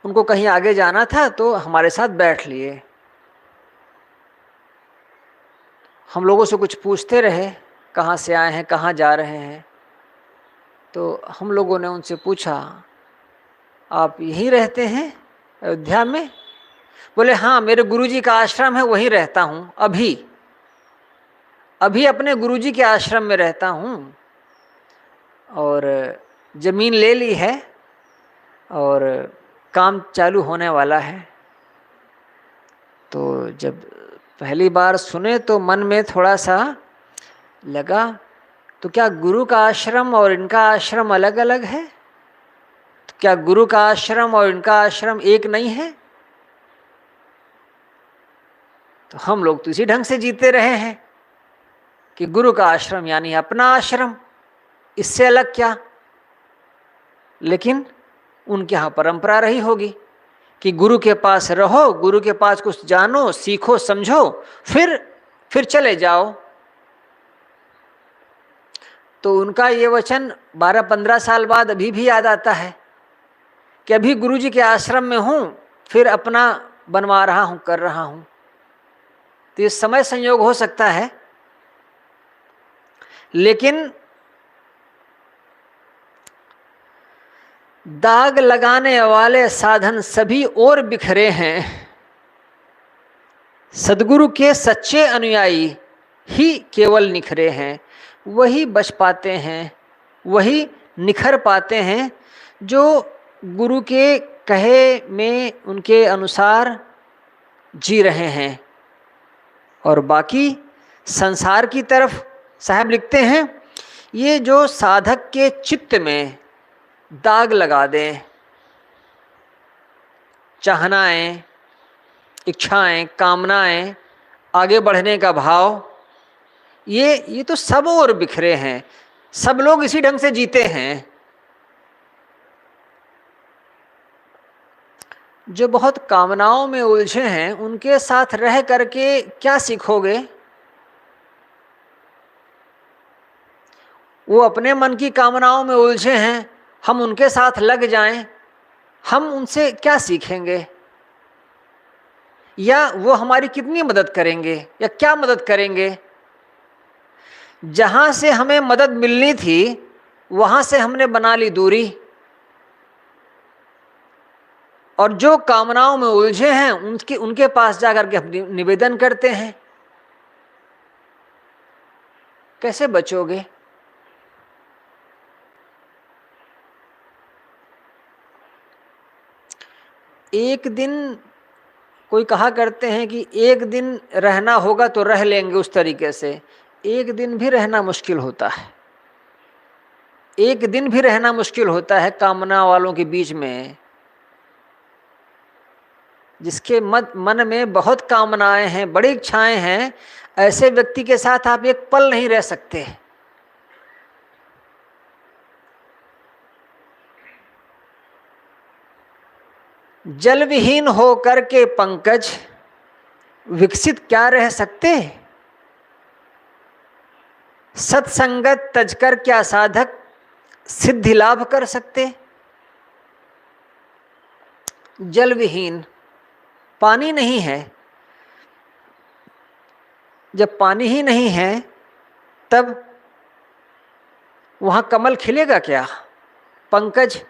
उनको कहीं आगे जाना था तो हमारे साथ बैठ लिए। हम लोगों से कुछ पूछते रहे, कहाँ से आए हैं, कहाँ जा रहे हैं। तो हम लोगों ने उनसे पूछा आप यहीं रहते हैं अयोध्या में? बोले हाँ, मेरे गुरुजी का आश्रम है, वहीं रहता हूँ। अभी अपने गुरुजी के आश्रम में रहता हूँ, और ज़मीन ले ली है और काम चालू होने वाला है। तो जब पहली बार सुने तो मन में थोड़ा सा लगा, तो क्या गुरु का आश्रम और इनका आश्रम अलग अलग है? तो क्या गुरु का आश्रम और इनका आश्रम एक नहीं है? तो हम लोग तो इसी ढंग से जीते रहे हैं कि गुरु का आश्रम यानी अपना आश्रम, इससे अलग क्या। लेकिन उनके यहाँ परंपरा रही होगी कि गुरु के पास रहो, गुरु के पास कुछ जानो, सीखो, समझो, फिर चले जाओ। तो उनका ये वचन 12-15 साल बाद अभी भी याद आता है कि अभी गुरुजी के आश्रम में हूँ, फिर अपना बनवा रहा हूँ, कर रहा हूँ। तो ये समय संयोग हो सकता है, लेकिन दाग लगाने वाले साधन सभी और बिखरे हैं, सद्गुरु के सच्चे अनुयायी ही केवल निखरे हैं। वही बच पाते हैं, वही निखर पाते हैं जो गुरु के कहे में उनके अनुसार जी रहे हैं, और बाकी संसार की तरफ साहब लिखते हैं ये जो साधक के चित्त में दाग लगा दें, चाहनाएं, इच्छाएं, कामनाएं, आगे बढ़ने का भाव, ये तो सब और बिखरे हैं। सब लोग इसी ढंग से जीते हैं। जो बहुत कामनाओं में उलझे हैं उनके साथ रह करके क्या सीखोगे? वो अपने मन की कामनाओं में उलझे हैं, हम उनके साथ लग जाएं, हम उनसे क्या सीखेंगे? या वो हमारी कितनी मदद करेंगे या क्या मदद करेंगे? जहां से हमें मदद मिलनी थी वहां से हमने बना ली दूरी, और जो कामनाओं में उलझे हैं उनके पास जाकर के हम निवेदन करते हैं। कैसे बचोगे? एक दिन, कोई कहा करते हैं कि एक दिन रहना होगा तो रह लेंगे उस तरीके से। एक दिन भी रहना मुश्किल होता है, एक दिन भी रहना मुश्किल होता है कामना वालों के बीच में। जिसके मन में बहुत कामनाएं हैं, बड़ी इच्छाएं हैं, ऐसे व्यक्ति के साथ आप एक पल नहीं रह सकते। जल विहीन होकर के पंकज विकसित क्या रह सकते? सत्संगत तजकर क्या साधक सिद्धि लाभ कर सकते? जल विहीन, पानी नहीं है। जब पानी ही नहीं है तब वहां कमल खिलेगा क्या? पंकज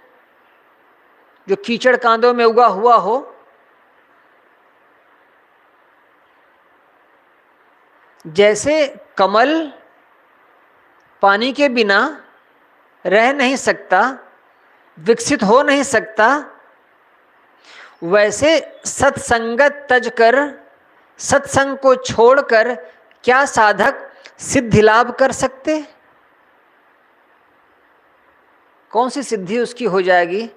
जो कीचड़ कांदों में उगा हुआ हो, जैसे कमल पानी के बिना रह नहीं सकता, विकसित हो नहीं सकता, वैसे सत्संगत तज कर, सत्संग को छोड़कर क्या साधक सिद्धि लाभ कर सकते? कौन सी सिद्धि उसकी हो जाएगी?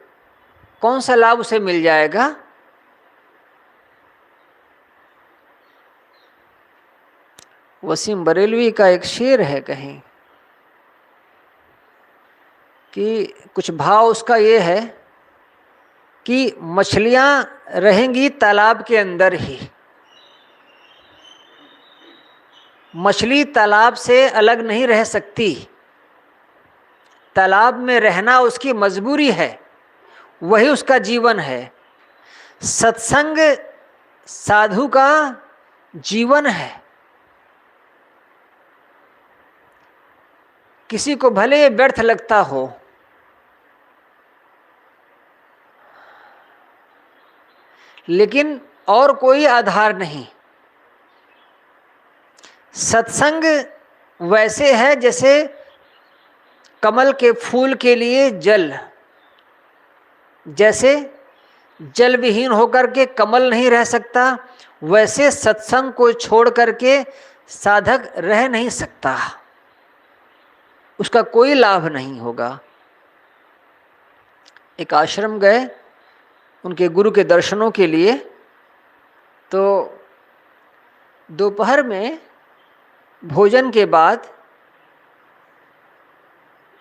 कौन सा लाभ उसे मिल जाएगा? वसीम बरेलवी का एक शेर है कहीं कि कुछ भाव उसका ये है कि मछलियां रहेंगी तालाब के अंदर ही, मछली तालाब से अलग नहीं रह सकती, तालाब में रहना उसकी मजबूरी है, वही उसका जीवन है। सत्संग साधु का जीवन है। किसी को भले व्यर्थ लगता हो, लेकिन और कोई आधार नहीं। सत्संग वैसे है जैसे कमल के फूल के लिए जल, जैसे जल विहीन होकर के कमल नहीं रह सकता, वैसे सत्संग को छोड़ करके साधक रह नहीं सकता, उसका कोई लाभ नहीं होगा। एक आश्रम गए उनके गुरु के दर्शनों के लिए, तो दोपहर में भोजन के बाद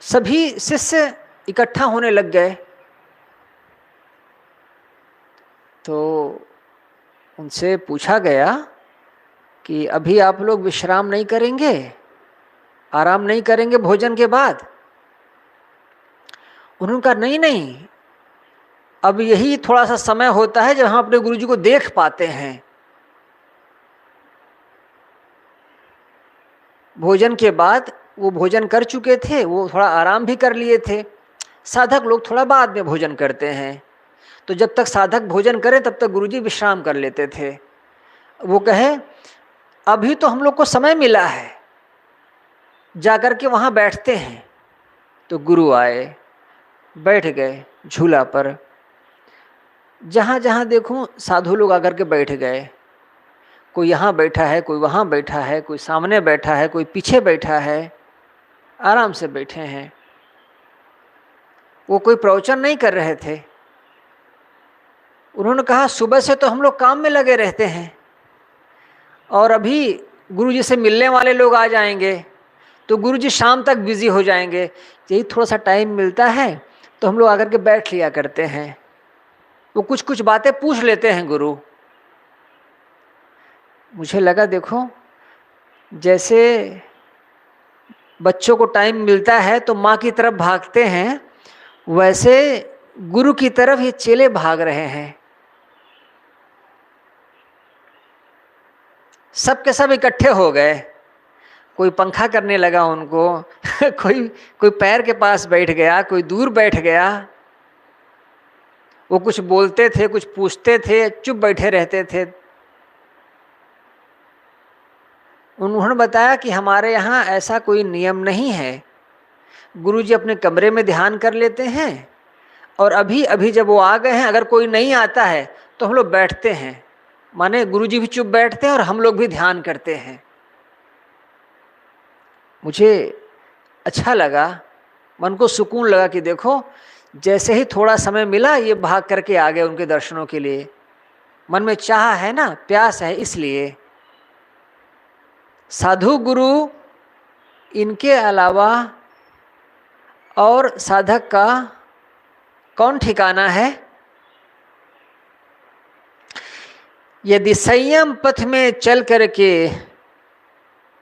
सभी शिष्य इकट्ठा होने लग गए। तो उनसे पूछा गया कि अभी आप लोग विश्राम नहीं करेंगे, आराम नहीं करेंगे भोजन के बाद? उन्होंने कहा नहीं नहीं, अब यही थोड़ा सा समय होता है जब हम अपने गुरुजी को देख पाते हैं। भोजन के बाद वो भोजन कर चुके थे, वो थोड़ा आराम भी कर लिए थे। साधक लोग थोड़ा बाद में भोजन करते हैं, तो जब तक साधक भोजन करें तब तक गुरुजी विश्राम कर लेते थे। वो कहे अभी तो हम लोग को समय मिला है, जाकर के वहाँ बैठते हैं। तो गुरु आए, बैठ गए झूला पर। जहाँ जहाँ देखूं साधु लोग आकर के बैठ गए। कोई यहाँ बैठा है, कोई वहाँ बैठा है, कोई सामने बैठा है, कोई पीछे बैठा है, आराम से बैठे हैं। वो कोई प्रवचन नहीं कर रहे थे। उन्होंने कहा सुबह से तो हम लोग काम में लगे रहते हैं और अभी गुरु जी से मिलने वाले लोग आ जाएंगे तो गुरु जी शाम तक बिजी हो जाएंगे, यही थोड़ा सा टाइम मिलता है तो हम लोग आकर के बैठ लिया करते हैं। वो कुछ कुछ बातें पूछ लेते हैं गुरु। मुझे लगा देखो, जैसे बच्चों को टाइम मिलता है तो माँ की तरफ भागते हैं, वैसे गुरु की तरफ ये चेले भाग रहे हैं। सब के सब इकट्ठे हो गए। कोई पंखा करने लगा उनको कोई पैर के पास बैठ गया, कोई दूर बैठ गया। वो कुछ बोलते थे, कुछ पूछते थे, चुप बैठे रहते थे। उन्होंने बताया कि हमारे यहाँ ऐसा कोई नियम नहीं है। गुरुजी अपने कमरे में ध्यान कर लेते हैं और अभी अभी जब वो आ गए हैं, अगर कोई नहीं आता है तो हम लोग बैठते हैं, माने गुरुजी भी चुप बैठते हैं और हम लोग भी ध्यान करते हैं। मुझे अच्छा लगा, मन को सुकून लगा कि देखो जैसे ही थोड़ा समय मिला ये भाग करके आ गए उनके दर्शनों के लिए। मन में चाह है ना, प्यास है, इसलिए। साधु गुरु इनके अलावा और साधक का कौन ठिकाना है? यदि संयम पथ में चल करके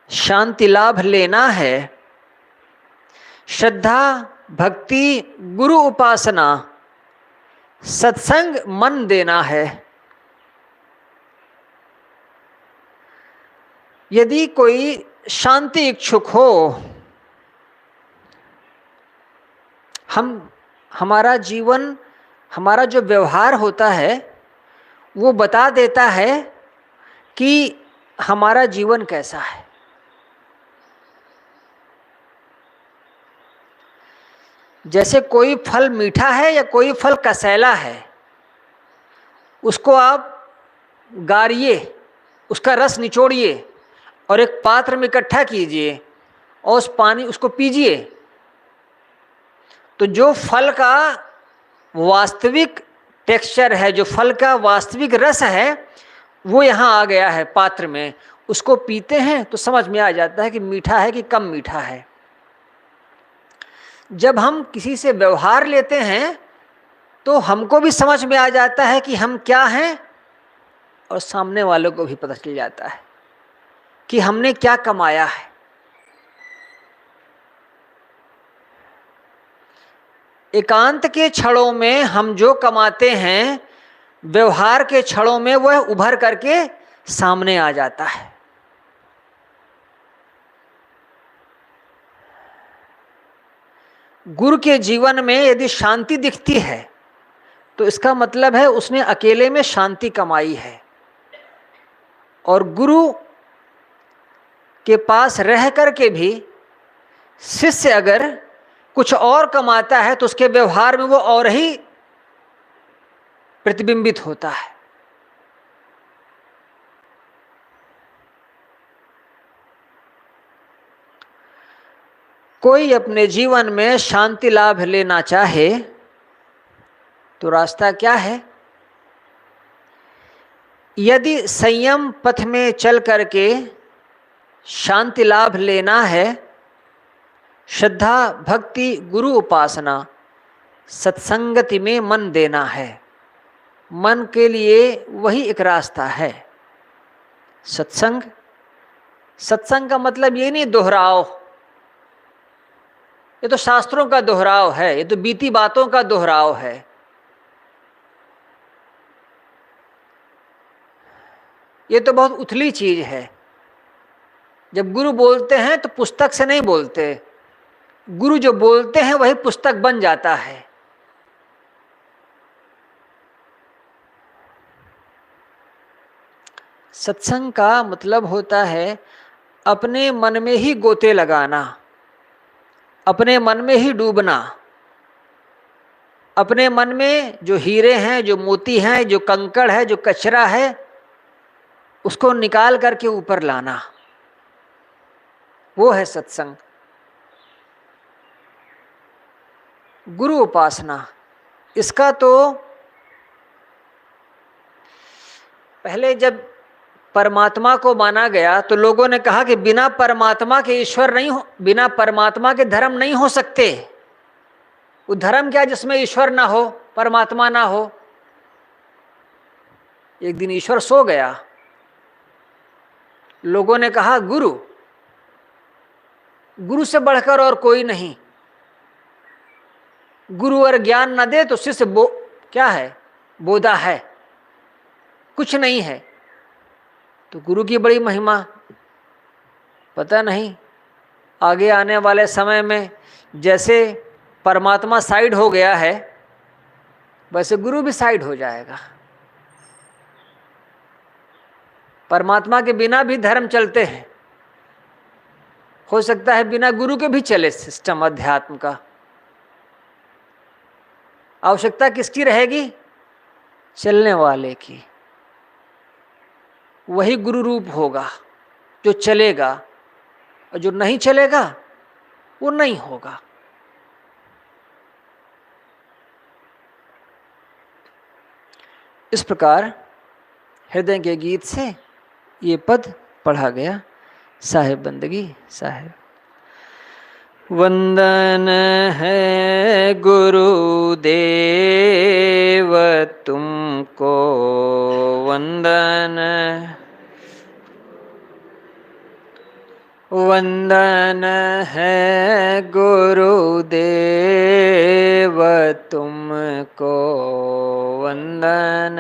शांति लाभ लेना है, श्रद्धा भक्ति गुरु उपासना सत्संग मन देना है। यदि कोई शांति इच्छुक हो, हमारा जीवन, हमारा जो व्यवहार होता है वो बता देता है कि हमारा जीवन कैसा है। जैसे कोई फल मीठा है या कोई फल कसैला है, उसको आप गारिए, उसका रस निचोड़िए और एक पात्र में इकट्ठा कीजिए और उस पानी उसको पीजिए, तो जो फल का वास्तविक टेक्सचर है, जो फल का वास्तविक रस है, वो यहाँ आ गया है पात्र में। उसको पीते हैं तो समझ में आ जाता है कि मीठा है कि कम मीठा है। जब हम किसी से व्यवहार लेते हैं तो हमको भी समझ में आ जाता है कि हम क्या हैं और सामने वालों को भी पता चल जाता है कि हमने क्या कमाया है। एकांत के क्षणों में हम जो कमाते हैं, व्यवहार के क्षणों में वह उभर करके सामने आ जाता है। गुरु के जीवन में यदि शांति दिखती है तो इसका मतलब है उसने अकेले में शांति कमाई है। और गुरु के पास रह करके भी शिष्य अगर कुछ और कमाता है तो उसके व्यवहार में वो और ही प्रतिबिंबित होता है। कोई अपने जीवन में शांति लाभ लेना चाहे तो रास्ता क्या है? यदि संयम पथ में चल करके शांति लाभ लेना है, श्रद्धा भक्ति गुरु उपासना सत्संगति में मन देना है। मन के लिए वही एक रास्ता है, सत्संग। सत्संग का मतलब ये नहीं दोहराव, ये तो शास्त्रों का दोहराव है, ये तो बीती बातों का दोहराव है। ये तो बहुत उथली चीज है। जब गुरु बोलते हैं तो पुस्तक से नहीं बोलते, गुरु जो बोलते हैं वही पुस्तक बन जाता है। सत्संग का मतलब होता है अपने मन में ही गोते लगाना, अपने मन में ही डूबना, अपने मन में जो हीरे हैं, जो मोती हैं, जो कंकड़ है, जो कचरा है, उसको निकाल करके ऊपर लाना, वो है सत्संग। गुरु उपासना, इसका तो पहले जब परमात्मा को माना गया तो लोगों ने कहा कि बिना परमात्मा के ईश्वर नहीं हो, बिना परमात्मा के धर्म नहीं हो सकते। वो धर्म क्या जिसमें ईश्वर ना हो, परमात्मा ना हो। एक दिन ईश्वर सो गया, लोगों ने कहा गुरु, गुरु से बढ़कर और कोई नहीं। गुरु अगर ज्ञान न दे तो शिष्य क्या है, बोधा है, कुछ नहीं है। तो गुरु की बड़ी महिमा। पता नहीं आगे आने वाले समय में जैसे परमात्मा साइड हो गया है, वैसे गुरु भी साइड हो जाएगा। परमात्मा के बिना भी धर्म चलते हैं, हो सकता है बिना गुरु के भी चले सिस्टम अध्यात्म का। आवश्यकता किसकी रहेगी? चलने वाले की। वही गुरु रूप होगा जो चलेगा, और जो नहीं चलेगा वो नहीं होगा। इस प्रकार हृदय के गीत से ये पद पढ़ा गया। साहेब बंदगी साहेब। वंदन है गुरुदेव तुमको, वंदन वंदन है गुरुदेव तुमको, वंदन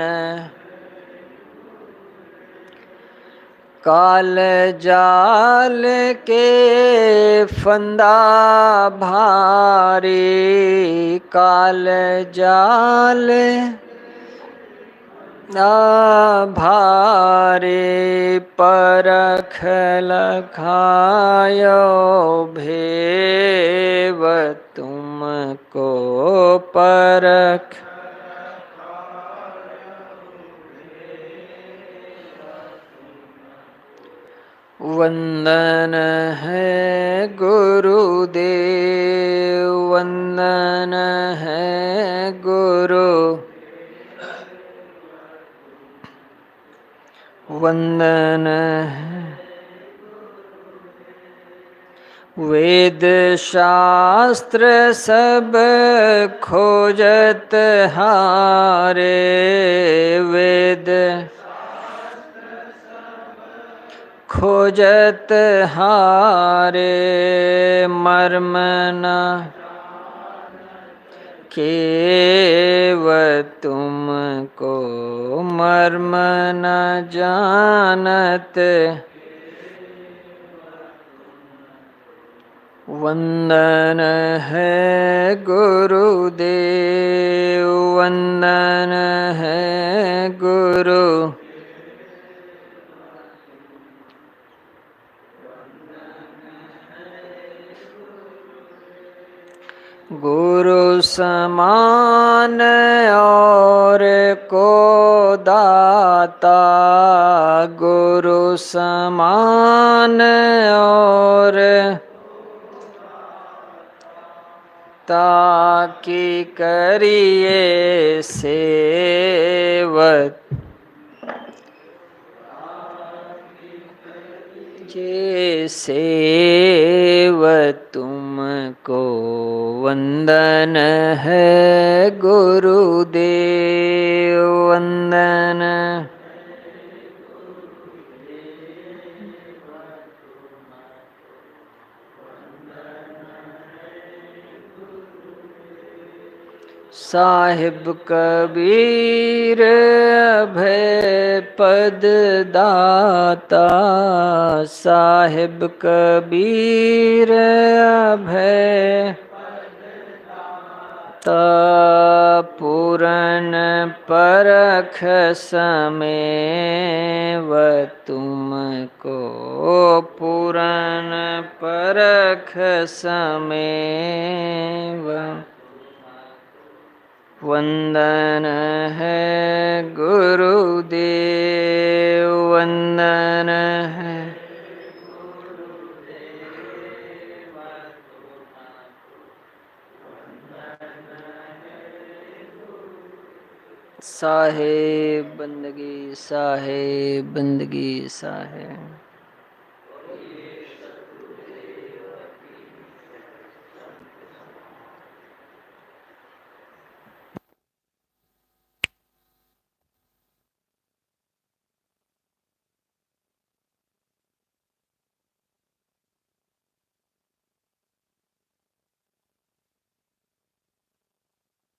काल जाल के फंदा भारी, काल जाल भारे परख लखायो भेव तुमको, परख वंदन है गुरुदेव, वंदन है गुरु, वंदन है। वेद शास्त्र सब खोजत हारे, वेद खोजत हारे मर्म न केव तुमको, मर्म न जानत, वंदन है गुरुदेव, वंदन है गुरु, गुरु समान और को दाता, गुरु समान और ताकि करिए सेवत, जे सेवत तुमको, वंदन है गुरुदेव, वंदन साहिब कबीर अभय पद दाता, साहिब कबीर अभय पूरन परख समेव तुमको, पूरन परख समेव, वंदन है गुरुदेव, वंदन साहेब बंदगी साहेब बंदगी साहेब।